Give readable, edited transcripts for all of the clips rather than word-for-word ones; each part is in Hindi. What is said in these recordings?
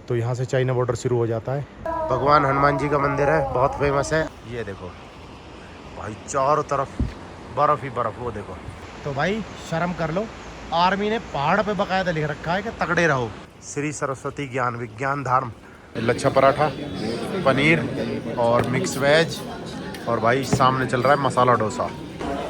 तो यहाँ से चाइना बॉर्डर शुरू हो जाता है। भगवान हनुमान जी का मंदिर है, बहुत फेमस है। ये देखो भाई चारों तरफ बर्फ ही बर्फ, वो देखो। तो भाई शर्म कर लो, आर्मी ने पहाड़ पे बकायदा लिख रखा है कि तगड़े रहो। श्री सरस्वती ज्ञान विज्ञान धर्म। लच्छा पराठा, पनीर और मिक्स वेज, और भाई सामने चल रहा है मसाला डोसा।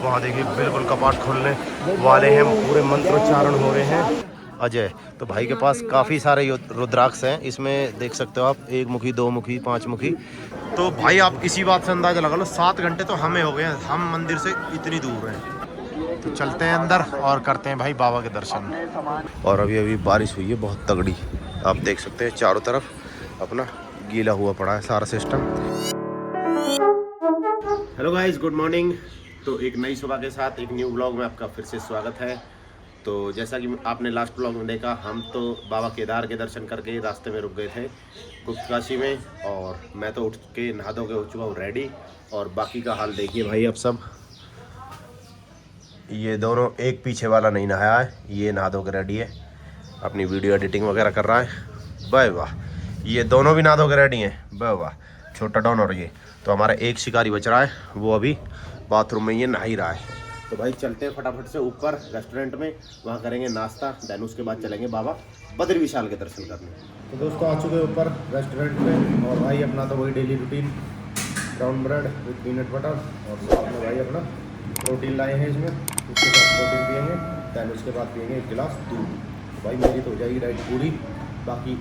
वहाँ देखिए बिल्कुल कपाट खोलने वाले हैं, पूरे मंत्रोच्चारण हो रहे हैं। अजय तो भाई के पास काफ़ी सारे रुद्राक्ष हैं, इसमें देख सकते हो आप, 1 मुखी, 2 मुखी, 5 मुखी। तो भाई आप इसी बात से अंदाजा लगा लो 7 घंटे तो हमें हो गए हैं, हम मंदिर से इतनी दूर हैं। तो चलते हैं अंदर और करते हैं भाई बाबा के दर्शन। और अभी अभी बारिश हुई है बहुत तगड़ी, आप देख सकते हैं चारों तरफ अपना गीला हुआ पड़ा है सारा system. Hello guys, good morning. तो एक नई सुबह के साथ एक न्यू ब्लॉग में आपका फिर से स्वागत है। तो जैसा कि आपने लास्ट ब्लॉग में देखा, हम तो बाबा केदार के दर्शन करके रास्ते में रुक गए थे गुप्तकाशी में, और मैं तो उठ के नहा धो के हो चुका हूँ रेडी। और बाकी का हाल देखिए भाई, अब सब ये दोनों, एक पीछे वाला नहीं नहाया है, ये नहा धो के रेडी है, अपनी वीडियो एडिटिंग वगैरह कर रहा है। वाह वाह, ये दोनों भी नहा धो के रेडी हैं। वाह वाह, छोटा डॉन और ये। तो हमारा एक शिकारी बच रहा है, वो अभी बाथरूम में ये नहा ही रहा है। तो भाई चलते हैं फटाफट से ऊपर रेस्टोरेंट में, वहाँ करेंगे नाश्ता, देन उसके बाद चलेंगे बाबा बद्री विशाल के दर्शन करने। तो दोस्तों आ चुके ऊपर रेस्टोरेंट में, और भाई अपना तो वही daily routine, brown bread with peanut butter, और साथ में भाई अपना प्रोटीन लाए हैं इसमें, उसके बाद प्रोटीन पियेंगे, दैन उसके बाद पियेंगे 1 गिलास दूध। तो भाई मेरी तो हो जाएगी डाइट पूरी। बाकी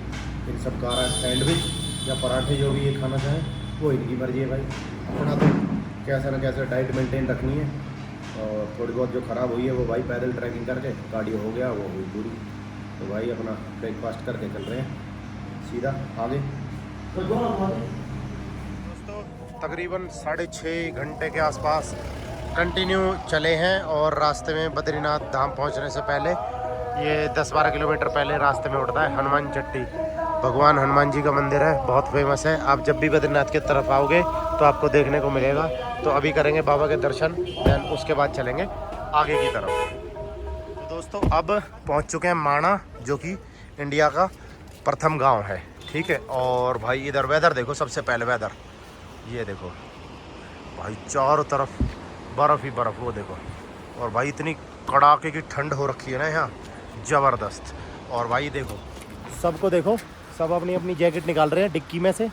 इन सब का रहा है सैंडविच या पराठे, जो भी ये खाना चाहें वो इनकी मर्जी है भाई। अपना तो कैसे ना कैसे डाइट मेंटेन रखनी है, और थोड़ी बहुत जो ख़राब हुई है वो भाई पैदल ट्रैकिंग करके, कार्डियो हो गया वो हुई पूरी। तो भाई अपना ब्रेकफास्ट करके चल रहे हैं सीधा आगे। दोस्तों तकरीबन 6.5 घंटे के आसपास कंटिन्यू चले हैं, और रास्ते में बद्रीनाथ धाम पहुंचने से पहले, ये 10-12 किलोमीटर पहले रास्ते में उठता है हनुमान चट्टी। भगवान हनुमान जी का मंदिर है, बहुत फेमस है। आप जब भी बद्रीनाथ की तरफ आओगे तो आपको देखने को मिलेगा। तो अभी करेंगे बाबा के दर्शन, देन उसके बाद चलेंगे आगे की तरफ। तो दोस्तों अब पहुंच चुके हैं माणा, जो कि इंडिया का प्रथम गांव है, ठीक है। और भाई इधर वेदर देखो, सबसे पहले वेदर ये देखो भाई, चारों तरफ बर्फ़ ही बर्फ़, वो देखो। और भाई इतनी कड़ाके की ठंड हो रखी है ना यहाँ, ज़बरदस्त। और भाई देखो, सबको देखो, सब अपनी अपनी जैकेट निकाल रहे हैं डिक्की में से,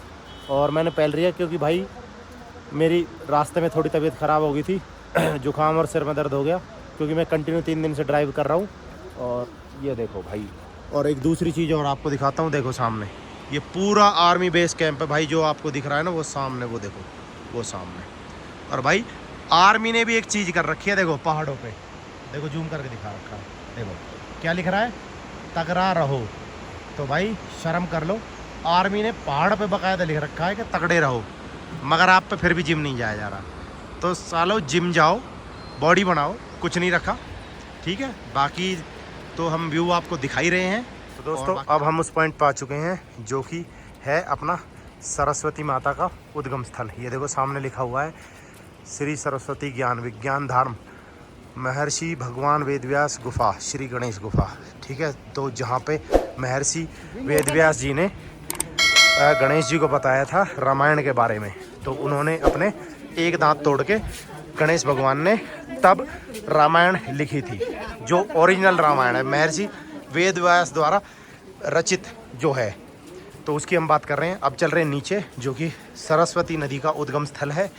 और मैंने पहन रही है क्योंकि भाई मेरी रास्ते में थोड़ी तबीयत ख़राब हो गई थी जुकाम और सिर में दर्द हो गया, क्योंकि मैं कंटिन्यू 3 दिन से ड्राइव कर रहा हूँ। और ये देखो भाई, और एक दूसरी चीज़ और आपको दिखाता हूँ, देखो सामने ये पूरा आर्मी बेस कैंप है भाई, जो आपको दिख रहा है ना वो सामने, वो देखो वो सामने। और भाई आर्मी ने भी एक चीज़ कर रखी है, देखो पहाड़ों पे, देखो जूम करके दिखा रखा है, देखो क्या लिख रहा है, तगड़ा रहो। तो भाई शर्म कर लो, आर्मी ने पहाड़ पे बकायदा लिख रखा है कि तगड़े रहो, मगर आप पे फिर भी जिम नहीं जाया जा रहा। तो सालो जिम जाओ, बॉडी बनाओ, कुछ नहीं रखा, ठीक है। बाकी तो हम व्यू आपको दिखाई रहे हैं। तो दोस्तों अब हम उस पॉइंट पर आ चुके हैं, जो कि है अपना सरस्वती माता का उद्गम स्थल। ये देखो सामने लिखा हुआ है श्री सरस्वती ज्ञान विज्ञान धर्म महर्षि भगवान वेदव्यास गुफा, श्री गणेश गुफा, ठीक है। तो जहाँ पे महर्षि वेदव्यास जी ने गणेश जी को बताया था रामायण के बारे में, तो उन्होंने अपने एक दांत तोड़ के गणेश भगवान ने तब रामायण लिखी थी, जो ओरिजिनल रामायण है, महर्षि वेदव्यास द्वारा रचित जो है। तो उसकी हम बात कर रहे हैं। अब चल रहे हैं नीचे, जो कि सरस्वती नदी का उद्गम स्थल है,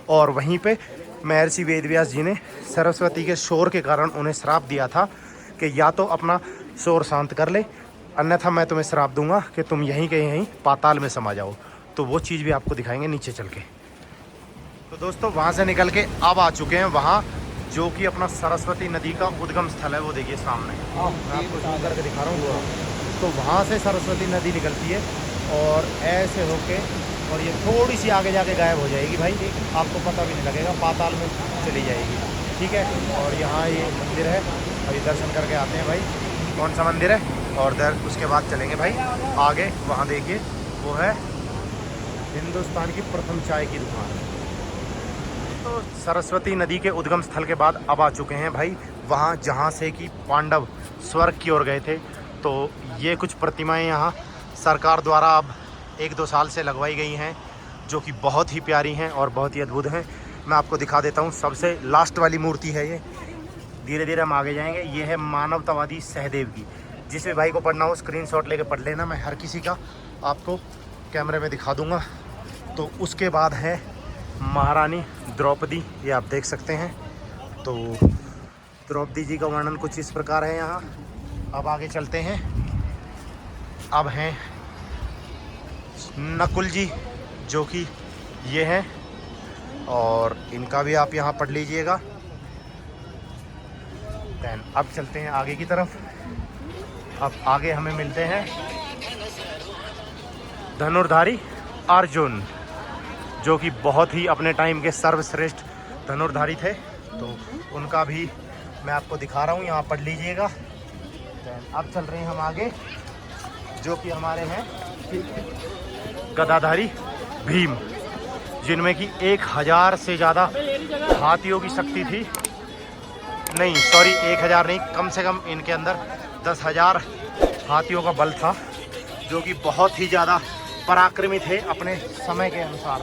और वहीं पे महर्षि वेदव्यास जी ने सरस्वती के शोर के कारण उन्हें श्राप दिया था कि या तो अपना शोर शांत कर ले, अन्यथा मैं तुम्हें श्राप दूंगा कि तुम यहीं के यहीं पाताल में समा जाओ। तो वो चीज़ भी आपको दिखाएंगे नीचे चल के। तो दोस्तों वहाँ से निकल के अब आ चुके हैं वहाँ, जो कि अपना सरस्वती नदी का उद्गम स्थल है, वो देखिए सामने, मैं आपको शूट करके दिखा रहा हूँ। तो वहाँ से सरस्वती नदी निकलती है, और ऐसे होके, और ये थोड़ी सी आगे जाके गायब हो जाएगी भाई, आपको पता भी नहीं लगेगा, पाताल में चली जाएगी, ठीक है। और यहाँ ये मंदिर है, अभी दर्शन करके आते हैं भाई कौन सा मंदिर है, और उसके बाद चलेंगे भाई आगे। वहाँ देखिए वो है हिंदुस्तान की प्रथम चाय की दुकान। तो सरस्वती नदी के उद्गम स्थल के बाद अब आ चुके हैं भाई वहाँ, जहाँ से कि पांडव स्वर्ग की ओर गए थे। तो ये कुछ प्रतिमाएं यहाँ सरकार द्वारा अब 1-2 साल से लगवाई गई हैं, जो कि बहुत ही प्यारी हैं और बहुत ही अद्भुत हैं। मैं आपको दिखा देता हूँ। सबसे लास्ट वाली मूर्ति है ये, धीरे धीरे हम आगे जाएंगे। ये है मानवतावादी सहदेव की। जिस भी भाई को पढ़ना हो स्क्रीनशॉट लेके पढ़ लेना, मैं हर किसी का आपको कैमरे में दिखा दूंगा। तो उसके बाद है महारानी द्रौपदी, ये आप देख सकते हैं। तो द्रौपदी जी का वर्णन कुछ इस प्रकार है यहाँ। अब आगे चलते हैं। अब हैं नकुल जी, जो कि ये हैं, और इनका भी आप यहाँ पढ़ लीजिएगा। दैन अब चलते हैं आगे की तरफ। अब आगे हमें मिलते हैं धनुर्धारी अर्जुन, जो कि बहुत ही अपने टाइम के सर्वश्रेष्ठ धनुर्धारी थे। तो उनका भी मैं आपको दिखा रहा हूँ, यहाँ पढ़ लीजिएगा। अब चल रहे हैं हम आगे, जो कि हमारे हैं गदाधारी भीम, जिनमें कि 1000 से ज़्यादा हाथियों की शक्ति थी। नहीं सॉरी, 1000 नहीं, कम से कम इनके अंदर 10,000 हाथियों का बल था, जो कि बहुत ही ज़्यादा पराक्रमी थे अपने समय के अनुसार।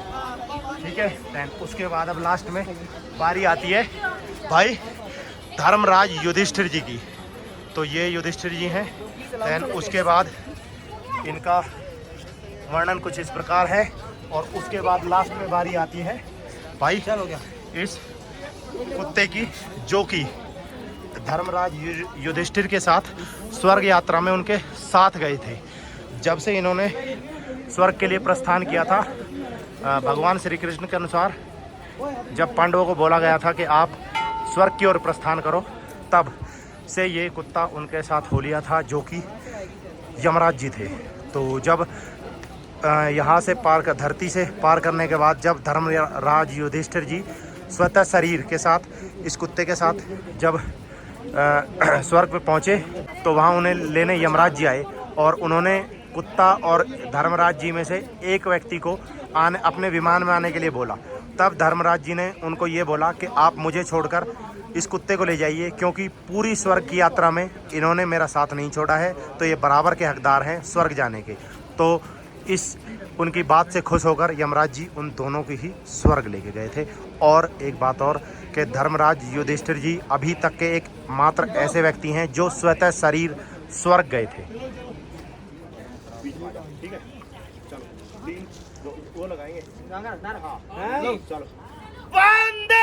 ठीक है। दैन उसके बाद अब लास्ट में बारी आती है भाई धर्मराज युधिष्ठिर जी की। तो ये युधिष्ठिर जी हैं। दैन उसके बाद इनका वर्णन कुछ इस प्रकार है, और उसके बाद लास्ट में बारी आती है भाई चल हो गया इस कुत्ते की, जो कि धर्मराज युधिष्ठिर के साथ स्वर्ग यात्रा में उनके साथ गए थे। जब से इन्होंने स्वर्ग के लिए प्रस्थान किया था, भगवान श्री कृष्ण के अनुसार जब पांडवों को बोला गया था कि आप स्वर्ग की ओर प्रस्थान करो, तब से ये कुत्ता उनके साथ हो लिया था, जो कि यमराज जी थे। तो जब यहाँ से धरती से पार करने के बाद जब धर्मराज युधिष्ठिर जी स्वतः शरीर के साथ इस कुत्ते के साथ जब स्वर्ग पे पहुँचे, तो वहाँ उन्हें लेने यमराज जी आए, और उन्होंने कुत्ता और धर्मराज जी में से एक व्यक्ति को अपने विमान में आने के लिए बोला। तब धर्मराज जी ने उनको ये बोला कि आप मुझे छोड़कर इस कुत्ते को ले जाइए, क्योंकि पूरी स्वर्ग की यात्रा में इन्होंने मेरा साथ नहीं छोड़ा है, तो ये बराबर के हकदार हैं स्वर्ग जाने के। तो इस उनकी बात से खुश होकर यमराज जी उन दोनों की ही स्वर्ग लेके गए थे। और एक बात और कि धर्मराज युधिष्ठिर जी अभी तक के एक मात्र ऐसे व्यक्ति हैं जो स्वतः शरीर स्वर्ग गए थे। ठीक है, चलो 3 2 वो लगाएंगे। चलो वंदे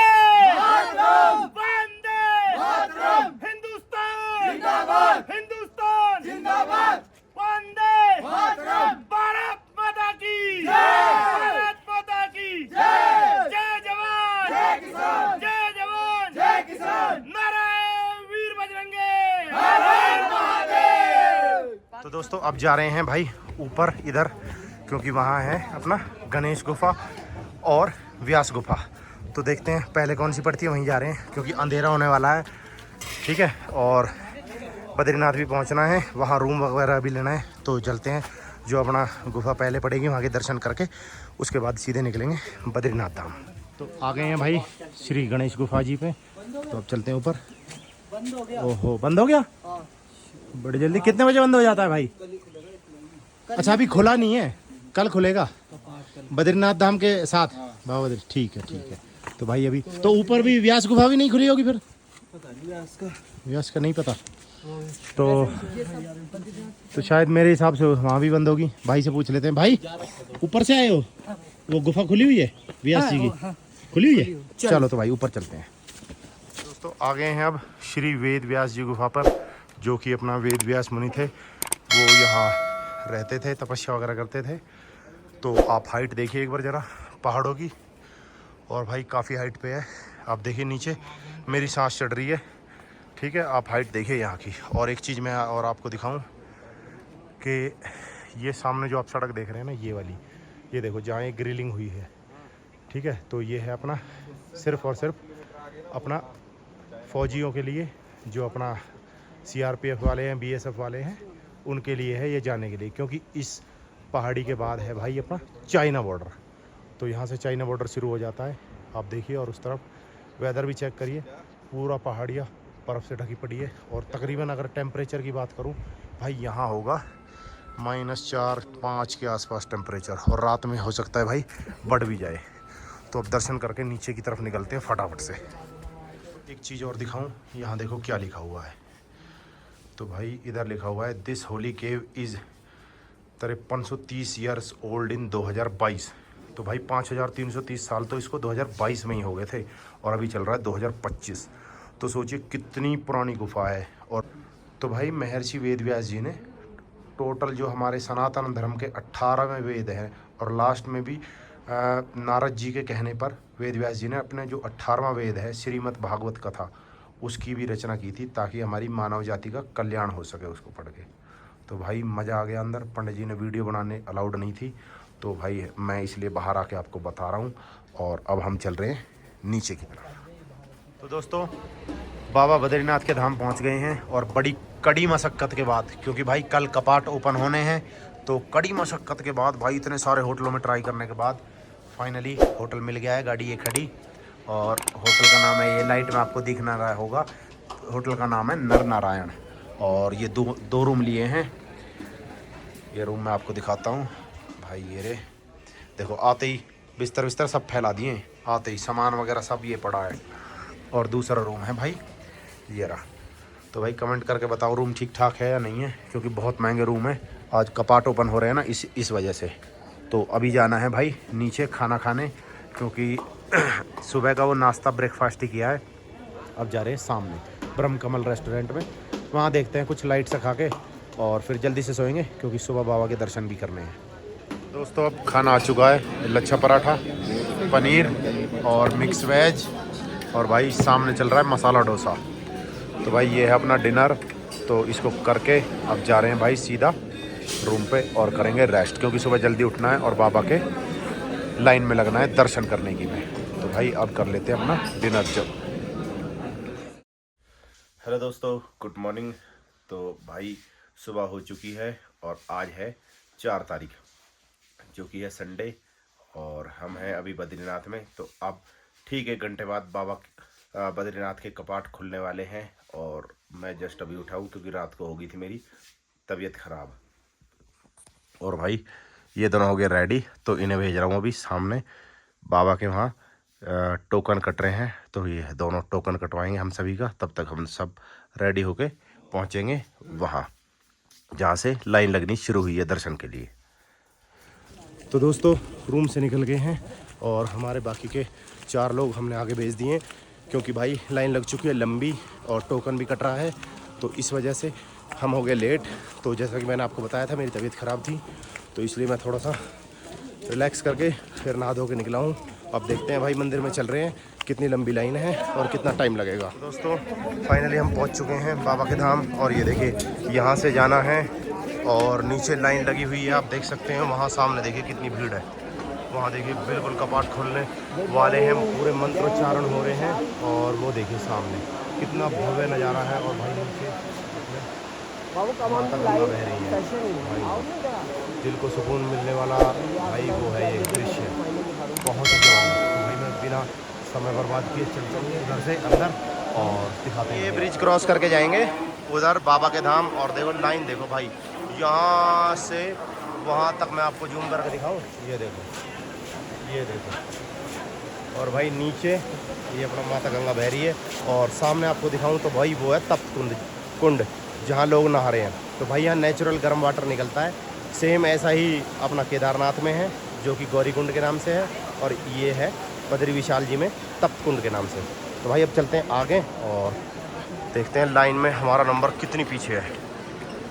मातरम, वंदे मातरम, हिंदुस्तान जिंदाबाद, हिंदुस्तान जिंदाबाद, वंदे मातरम, भारत माता की जय, भारत माता की जय, जय जवान जय किसान, जय जवान जय किसान, नारायण वीर बजरंगे, हर हर महादेव। तो दोस्तों अब जा रहे हैं भाई ऊपर इधर, क्योंकि वहाँ है अपना गणेश गुफा और व्यास गुफा। तो देखते हैं पहले कौन सी पड़ती है, वहीं जा रहे हैं क्योंकि अंधेरा होने वाला है। ठीक है, और बद्रीनाथ भी पहुंचना है, वहाँ रूम वगैरह भी लेना है। तो चलते हैं, जो अपना गुफा पहले पड़ेगी वहाँ के दर्शन करके उसके बाद सीधे निकलेंगे बद्रीनाथ धाम। तो आ गए हैं भाई श्री गणेश गुफा जी पे। तो अब चलते हैं ऊपर। ओहो बंद हो गया बड़ी जल्दी। कितने बजे बंद हो जाता है भाई? अच्छा अभी खुला नहीं है, कल खुलेगा बद्रीनाथ धाम के साथ बाबा बद्री। ठीक है ठीक है। तो भाई अभी तो ऊपर भी व्यास गुफा भी नहीं खुली होगी फिर? व्यास का नहीं पता। तो शायद मेरे हिसाब से वहाँ भी बंद होगी। भाई से पूछ लेते हैं। भाई ऊपर से आए हो, वो गुफा खुली हुई है व्यास जी की? खुली हुई है। चलो तो भाई ऊपर चलते हैं। दोस्तों आ गए हैं अब श्री वेद व्यास जी गुफा पर, जो कि अपना वेद व्यास मुनि थे, वो यहाँ रहते थे, तपस्या वगैरह करते थे। तो आप हाइट देखिए एक बार ज़रा पहाड़ों की, और भाई काफ़ी हाइट पे है। आप देखिए नीचे मेरी सांस चढ़ रही है। ठीक है, आप हाइट देखिए यहाँ की। और एक चीज़ मैं और आपको दिखाऊं कि ये सामने जो आप सड़क देख रहे हैं ना, ये वाली, ये देखो जहाँ ये ग्रिलिंग हुई है। ठीक है, तो ये है अपना सिर्फ़ और सिर्फ अपना फ़ौजियों के लिए, जो अपना CRPF वाले हैं, BSF वाले हैं, उनके लिए है ये जाने के लिए। क्योंकि इस पहाड़ी के बाद है भाई अपना चाइना बॉर्डर। तो यहाँ से चाइना बॉर्डर शुरू हो जाता है। आप देखिए, और उस तरफ वेदर भी चेक करिए, पूरा पहाड़ियाँ बर्फ़ से ढकी पड़ी है। और तकरीबन अगर टेम्परेचर की बात करूँ भाई, यहाँ होगा -4 -5 के आसपास टेम्परेचर, और रात में हो सकता है भाई बढ़ भी जाए। तो अब दर्शन करके नीचे की तरफ निकलते हैं फटाफट से। एक चीज़ और दिखाऊं, यहाँ देखो क्या लिखा हुआ है। तो भाई इधर लिखा हुआ है this Holi cave is 5330 years old in 2022। तो भाई 5330 साल तो इसको 2022 में ही हो गए थे, और अभी चल रहा है 2025। तो सोचिए कितनी पुरानी गुफा है। और तो भाई महर्षि वेदव्यास जी ने टोटल जो हमारे सनातन धर्म के 18वें वेद हैं, और लास्ट में भी नारद जी के कहने पर वेदव्यास जी ने अपने जो 18वां वेद है श्रीमद् भागवत कथा, उसकी भी रचना की थी, ताकि हमारी मानव जाति का कल्याण हो सके उसको पढ़ के। तो भाई मज़ा आ गया अंदर। पंडित जी ने वीडियो बनाने अलाउड नहीं थी, तो भाई मैं इसलिए बाहर आके आपको बता रहा हूँ। और अब हम चल रहे हैं नीचे की तरफ। तो दोस्तों बाबा बद्रीनाथ के धाम पहुँच गए हैं, और बड़ी कड़ी मशक्क़त के बाद, क्योंकि भाई कल कपाट ओपन होने हैं, तो कड़ी मशक्क़त के बाद भाई इतने सारे होटलों में ट्राई करने के बाद फाइनली होटल मिल गया है। गाड़ी ये खड़ी, और होटल का नाम है, ये लाइट में आपको दिख ना रहा होगा, होटल का नाम है नर नारायण। और ये दो रूम लिए हैं। ये रूम मैं आपको दिखाता हूँ भाई। ये रे देखो, आते ही बिस्तर सब फैला दिए, आते ही सामान वगैरह सब ये पड़ा है। और दूसरा रूम है भाई ये रहा। तो भाई कमेंट करके बताओ रूम ठीक ठाक है या नहीं है, क्योंकि बहुत महंगे रूम है। आज कपाट ओपन हो रहे हैं ना, इस वजह से। तो अभी जाना है भाई नीचे खाना खाने, क्योंकि सुबह का वो नाश्ता ब्रेकफास्ट ही किया है। अब जा रहे हैं सामने ब्रह्म कमल रेस्टोरेंट में, वहाँ देखते हैं कुछ लाइट से खा के, और फिर जल्दी से सोएंगे, क्योंकि सुबह बाबा के दर्शन भी करने हैं। दोस्तों अब खाना आ चुका है, लच्छा पराठा, पनीर और मिक्स वेज, और भाई सामने चल रहा है मसाला डोसा। तो भाई ये है अपना डिनर। तो इसको करके अब जा रहे हैं भाई सीधा रूम पे, और करेंगे रेस्ट, क्योंकि सुबह जल्दी उठना है और बाबा के लाइन में लगना है दर्शन करने की में। तो भाई अब कर लेते हैं अपना डिनर। जब हेलो दोस्तों, गुड मॉर्निंग। तो भाई सुबह हो चुकी है, और आज है 4 तारीख, जो कि है संडे, और हम हैं अभी बद्रीनाथ में। तो अब ठीक 1 घंटे बाद बाबा बद्रीनाथ के कपाट खुलने वाले हैं, और मैं जस्ट अभी उठा हूँ, क्योंकि रात को हो गई थी मेरी तबीयत ख़राब। और भाई ये दोनों हो गए रेडी, तो इन्हें भेज रहा हूँ अभी सामने बाबा के वहाँ। टोकन कट रहे हैं, तो ये दोनों टोकन कटवाएंगे हम सभी का। तब तक हम सब रेडी होके पहुँचेंगे वहाँ, जहाँ से लाइन लगनी शुरू हुई है दर्शन के लिए। तो दोस्तों रूम से निकल गए हैं, और हमारे बाकी के 4 लोग हमने आगे भेज दिए, क्योंकि भाई लाइन लग चुकी है लंबी, और टोकन भी कट रहा है, तो इस वजह से हम हो गए लेट। तो जैसा कि मैंने आपको बताया था, मेरी तबीयत ख़राब थी, तो इसलिए मैं थोड़ा सा रिलैक्स करके फिर नहा धो के निकला हूँ। अब देखते हैं भाई मंदिर में चल रहे हैं, कितनी लंबी लाइन है और कितना टाइम लगेगा। दोस्तों फाइनली हम पहुँच चुके हैं बाबा के धाम, और ये देखिए यहाँ से जाना है, और नीचे लाइन लगी हुई है, आप देख सकते हैं। वहाँ सामने देखिए कितनी भीड़ है, वहाँ देखिए बिल्कुल कपाट खोलने वाले हैं, पूरे मंत्रोच्चारण हो रहे हैं। और वो देखिए सामने कितना भव्य नज़ारा है, और भाई नीचे माता गंगा बह रही है। भाई दिल को सुकून मिलने वाला भाई वो है ये दृश्य, बहुत ही जबरदस्त। भाई मैं बिना समय बर्बाद किए चलता हूँ उधर से अंदर, और दिखाते हैं। ये ब्रिज क्रॉस करके जाएंगे उधर बाबा के धाम, और देखो लाइन देखो भाई, यहाँ से वहाँ तक मैं आपको जूम करके दिखाऊँ। ये देखो, ये देखो, और भाई नीचे ये अपना माता गंगा बह रही है, और सामने आपको दिखाऊँ तो भाई वो है तप्त कुंड, जहाँ लोग नहा रहे हैं। तो भाई यहाँ नेचुरल गर्म वाटर निकलता है, सेम ऐसा ही अपना केदारनाथ में है, जो कि गौरी कुंड के नाम से है, और ये है बद्री विशाल जी में तप्त कुंड के नाम से। तो भाई अब चलते हैं आगे, और देखते हैं लाइन में हमारा नंबर कितनी पीछे है।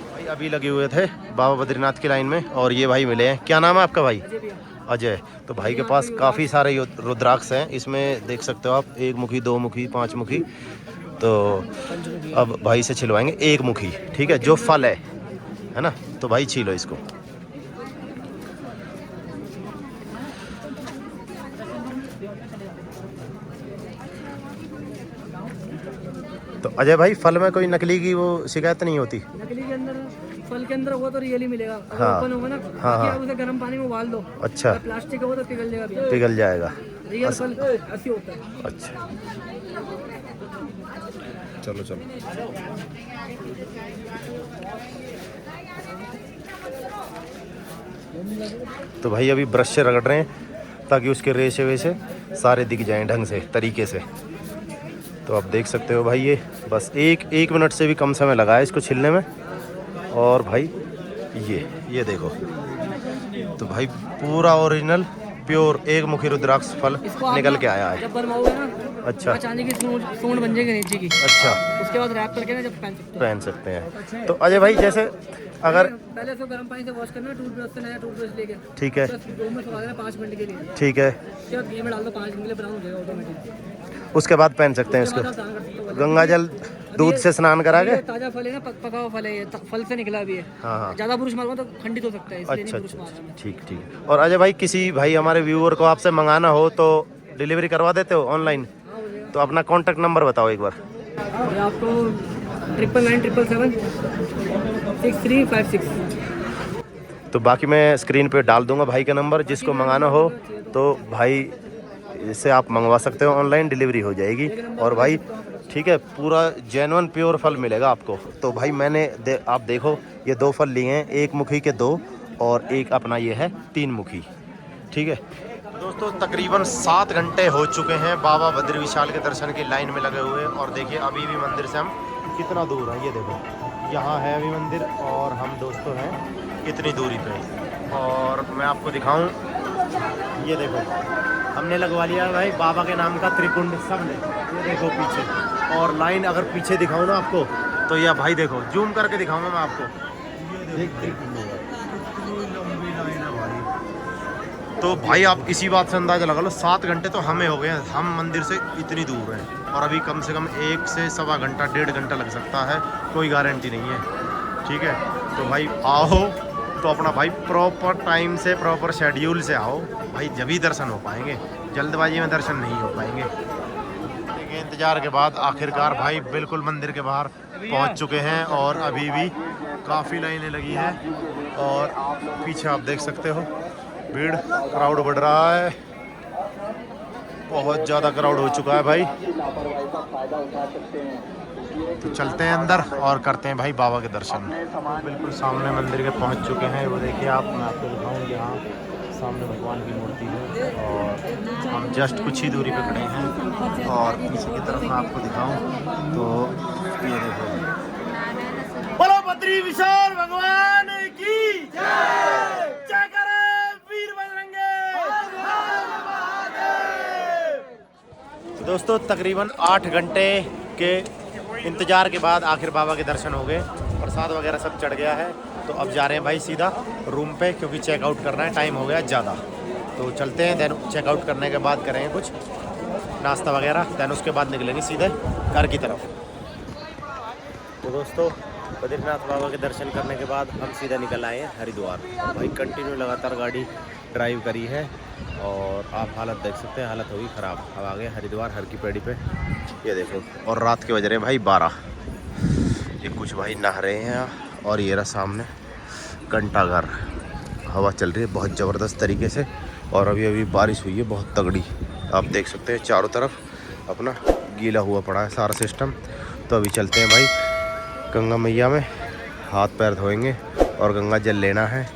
भाई अभी लगे हुए थे बाबा बद्रीनाथ की लाइन में, और ये भाई मिले हैं। क्या नाम है आपका भाई? अजय। तो भाई के पास काफ़ी सारे रुद्राक्ष हैं, इसमें देख सकते हो आप, 1 मुखी, 2 मुखी, 5 मुखी। तो अब भाई से छिलवाएंगे 1 मुखी, ठीक है, जो फल है ना। तो भाई छीलो इसको। तो अजय भाई फल में कोई नकली की वो शिकायत नहीं होती? नकली के अंदर, फल के अंदर वो तो रियल ही मिलेगा। हाँ, ओपन होगा ना, हाँ, आप उसे गर्म पानी में उबाल दो। अच्छा, प्लास्टिक का वो तो पिघल जाएगा, पिघल जाएगा। रियल फल ऐसी होता है। अच्छा चलो चलो। तो भाई अभी ब्रश से रगड़ रहे हैं ताकि उसके रेशे वेशे सारे दिख जाएं ढंग से तरीके से। तो आप देख सकते हो भाई, ये बस एक मिनट से भी कम समय लगा है इसको छिलने में। और भाई ये देखो, तो भाई पूरा ओरिजिनल प्योर एक मुखी रुद्राक्ष फल निकल के आया है। जब बनवाओगे ना, अच्छा, चांदी की सूंड बन जाएगी नीचे की। अच्छा, उसके बाद रैप करके ना जब पहन सकते हैं। तो अजय भाई जैसे अगर पहले इसको गर्म पानी से वॉश करना, टूथब्रश से, नया टूथब्रश लेके, ठीक है, 2 मिनट सुखा देना 5 मिनट के लिए, ठीक है, उसके बाद घी में डाल दो 5 मिनट के लिए, ब्राउन हो जाएगा ऑटोमेटिक। उसके बाद पहन सकते हैं इसको। गंगा जल दूध से स्नान करा के। ताजा फल है ना, पका हुआ फल है, ये फल से निकला भी है। हाँ, ज्यादा बुरुश मारो तो खंडित हो सकता है, इसलिए अच्छा, नहीं बुरुश मारना है। ठीक। और अजय भाई किसी भाई हमारे व्यूअर को आपसे मंगाना हो तो डिलीवरी करवा देते हो ऑनलाइन? तो अपना कॉन्टेक्ट नंबर बताओ एक बार। ये आपको 9997776356। तो बाकी मैं स्क्रीन पे डाल दूंगा भाई का नंबर, जिसको मंगाना हो तो भाई इससे आप मंगवा सकते हो, ऑनलाइन डिलीवरी हो जाएगी। और भाई ठीक है, पूरा जेन्युइन प्योर फल मिलेगा आपको। तो भाई मैंने आप देखो ये 2 फल लिए हैं, एक मुखी के 2 और एक अपना ये है 3 मुखी। ठीक है दोस्तों, तकरीबन 7 घंटे हो चुके हैं बाबा बद्री विशाल के दर्शन की लाइन में लगे हुए। और देखिए अभी भी मंदिर से हम कितना दूर हैं, ये देखो यहाँ है अभी मंदिर और हम दोस्तों हैं कितनी दूरी पे। और मैं आपको दिखाऊं, ये देखो हमने लगवा लिया है भाई बाबा के नाम का त्रिकुंड सबने, ये देखो पीछे। और लाइन अगर पीछे दिखाऊं ना आपको, तो ये भाई देखो जूम करके दिखाऊंगा मैं आपको, तो भाई आप इसी बात से अंदाजा लगा लो 7 घंटे तो हमें हो गए हैं, हम मंदिर से इतनी दूर हैं। और अभी कम से कम 1 से सवा घंटा 1.5 घंटा लग सकता है, कोई गारंटी नहीं है। ठीक है, तो भाई आओ तो अपना भाई प्रॉपर टाइम से, प्रॉपर शेड्यूल से आओ भाई, जब ही दर्शन हो पाएंगे, जल्दबाजी में दर्शन नहीं हो पाएंगे। देखिए इंतज़ार के बाद आखिरकार भाई बिल्कुल मंदिर के बाहर पहुंच चुके हैं। और अभी भी काफ़ी लाइनें लगी हैं और पीछे आप देख सकते हो भीड़, क्राउड बढ़ रहा है, बहुत ज़्यादा क्राउड हो चुका है भाई। तो चलते हैं अंदर और करते हैं भाई बाबा के दर्शन। बिल्कुल सामने मंदिर के पहुंच चुके हैं, वो देखिए आप, मैं आपको दिखाऊँ, यहाँ सामने भगवान की मूर्ति है और हम जस्ट कुछ ही दूरी पे खड़े हैं। और पीछे की तरफ मैं आपको दिखाऊं तो ये देखो, बोलो बद्री विशाल भगवान की जय करे वीर बजरंगे। तो दोस्तों तकरीबन 8 घंटे के इंतजार के बाद आखिर बाबा के दर्शन हो गए, प्रसाद वगैरह सब चढ़ गया है। तो अब जा रहे हैं भाई सीधा रूम पे, क्योंकि चेकआउट करना है, टाइम हो गया ज़्यादा। तो चलते हैं, देन चेकआउट करने के बाद करेंगे कुछ नाश्ता वगैरह, देन उसके बाद निकलेंगे सीधे घर की तरफ। तो दोस्तों बद्रीनाथ बाबा के दर्शन करने के बाद हम सीधा निकल आए हैं हरिद्वार। और भाई कंटिन्यू लगातार गाड़ी ड्राइव करी है और आप हालत देख सकते हैं, हालत होगी ख़राब। अब आ गए हरिद्वार हर की पेड़ी पे, ये देखो। और रात के बज रहे हैं भाई 12। ये कुछ भाई नहा रहे हैं और ये रहा सामने घंटाघर, हवा चल रही है बहुत ज़बरदस्त तरीके से। और अभी अभी बारिश हुई है बहुत तगड़ी, आप देख सकते हैं चारों तरफ अपना गीला हुआ पड़ा है सारा सिस्टम। तो अभी चलते हैं भाई गंगा मैया में, हाथ पैर धोएंगे और गंगा जल लेना है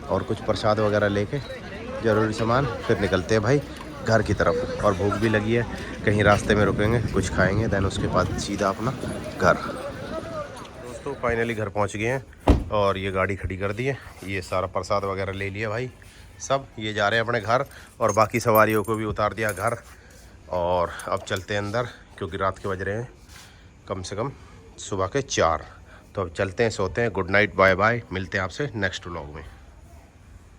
और कुछ प्रसाद वगैरह लेके ज़रूरी सामान, फिर निकलते हैं भाई घर की तरफ। और भूख भी लगी है, कहीं रास्ते में रुकेंगे, कुछ खाएंगे, देन उसके बाद सीधा अपना घर। दोस्तों फाइनली घर पहुंच गए हैं और ये गाड़ी खड़ी कर दी है, ये सारा प्रसाद वगैरह ले लिया भाई सब। ये जा रहे हैं अपने घर और बाकी सवारियों को भी उतार दिया घर। और अब चलते हैं अंदर, क्योंकि रात के बज रहे हैं कम से कम सुबह के 4। तो अब चलते हैं, सोते हैं। गुड नाइट, बाय बाय, मिलते हैं आपसे नेक्स्ट व्लॉग में।